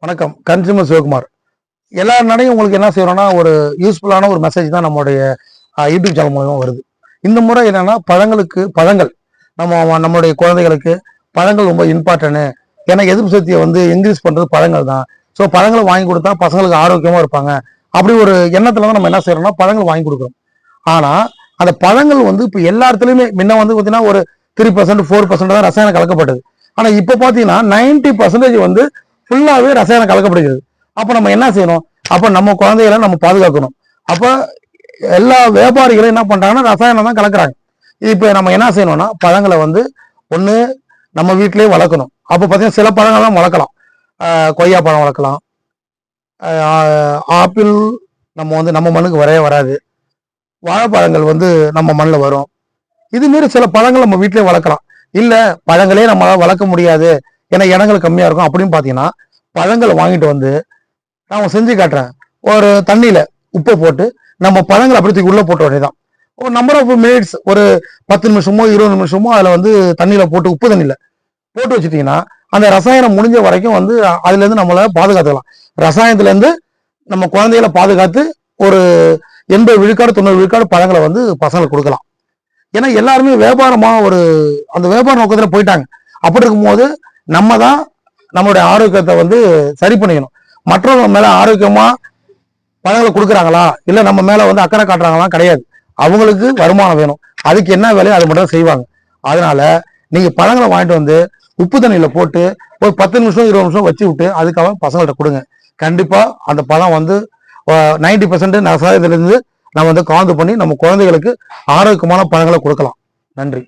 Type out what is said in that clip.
வணக்கம். கன்சியூமர் சிவகுமார். எல்லா நாளையும் உங்களுக்கு என்ன செய்யறோம்னா, ஒரு யூஸ்ஃபுல்லான ஒரு மெசேஜ் தான் நம்மளுடைய யூடியூப் சேனல் மூலமா வருது. இந்த முறை என்னன்னா, பழங்கள் நம்மளுடைய குழந்தைகளுக்கு பழங்கள் ரொம்ப இம்பார்ட்டன்ட். ஏன்னா எதிர்ப்பு சக்தியை இன்க்ரீஸ் பண்றது பழங்கள் தான். ஸோ பழங்களை வாங்கி கொடுத்தா பசங்களுக்கு ஆரோக்கியமா இருப்பாங்க. அப்படி ஒரு எண்ணத்துல தான் நம்ம என்ன செய்யறோம்னா பழங்கள் வாங்கி கொடுக்குறோம். ஆனா அந்த பழங்கள் இப்போ எல்லா இடத்துலயுமே முன்ன பார்த்தீங்கன்னா ஒரு 3% 4% தான் ரசாயனம் கலக்கப்பட்டது. ஆனா இப்ப பாத்தீங்கன்னா 90% ஃபுல்லாவே ரசாயனம் கலக்கப்படுகிறது. அப்ப நம்ம என்ன செய்யணும்? அப்ப நம்ம குழந்தைகளை நம்ம பாதுகாக்கணும். அப்ப எல்லா வியாபாரிகளும் என்ன பண்றாங்கன்னா ரசாயனம் தான் கலக்குறாங்க. இப்ப நம்ம என்ன செய்யணும்னா பழங்களை ஒண்ணு நம்ம வீட்டிலேயே வளர்க்கணும். அப்ப பாத்தீங்கன்னா சில பழங்கள்லாம் வளர்க்கலாம். கொய்யா பழம் வளர்க்கலாம். ஆப்பிள் நம்ம மண்ணுக்கு வரவே வராது. வாழைப்பழங்கள் நம்ம மண்ணில் வரும். இது மாரி சில பழங்கள் நம்ம வீட்டிலே வளர்க்கலாம். இல்ல பழங்களே நம்மளால வளர்க்க முடியாது, ஏன்னா இடங்கள் கம்மியா இருக்கும் அப்படின்னு பாத்தீங்கன்னா பழங்களை வாங்கிட்டு நான் செஞ்சு காட்டுறேன். ஒரு தண்ணியில உப்பை போட்டு நம்ம பழங்களை அப்படி உள்ள போட்ட வேண்டியதான். ஒரு நம்பர் ஆஃப் மினிட்ஸ், ஒரு 10 நிமிஷமோ 20 நிமிஷமோ அதுல தண்ணியில போட்டு உப்பு தண்ணியில போட்டு வச்சுட்டீங்கன்னா அந்த ரசாயனம் முடிஞ்ச வரைக்கும் அதுல இருந்து நம்மள பாதுகாத்துக்கலாம். ரசாயனத்துல இருந்து நம்ம குழந்தைகளை பாதுகாத்து ஒரு 80 விழுக்காடு 90 விழுக்காடு பழங்களை பசங்களுக்கு கொடுக்கலாம். ஏன்னா எல்லாருமே வியாபாரமா அந்த வியாபார நோக்கத்துல போயிட்டாங்க. அப்படி இருக்கும்போது நம்ம தான் நம்மளுடைய ஆரோக்கியத்தை சரி பண்ணிக்கணும். மற்றவங்க மேல ஆரோக்கியமா பழங்களை கொடுக்குறாங்களா, இல்ல நம்ம மேல அக்கறை காட்டுறாங்களா? கிடையாது. அவங்களுக்கு வருமானம் வேணும். அதுக்கு என்ன வேலையோ அது மட்டும் செய்வாங்க. அதனால நீங்க பழங்களை வாங்கிட்டு உப்பு தண்ணியில போட்டு ஒரு 10 நிமிஷம் 20 நிமிஷம் வச்சு விட்டு அதுக்காக பசங்கள்ட்ட கொடுங்க. கண்டிப்பா அந்த பழம் 90% ரசாயனத்திலிருந்து நம்ம காந்து பண்ணி நம்ம குழந்தைகளுக்கு ஆரோக்கியமான பழங்களை கொடுக்கலாம். நன்றி.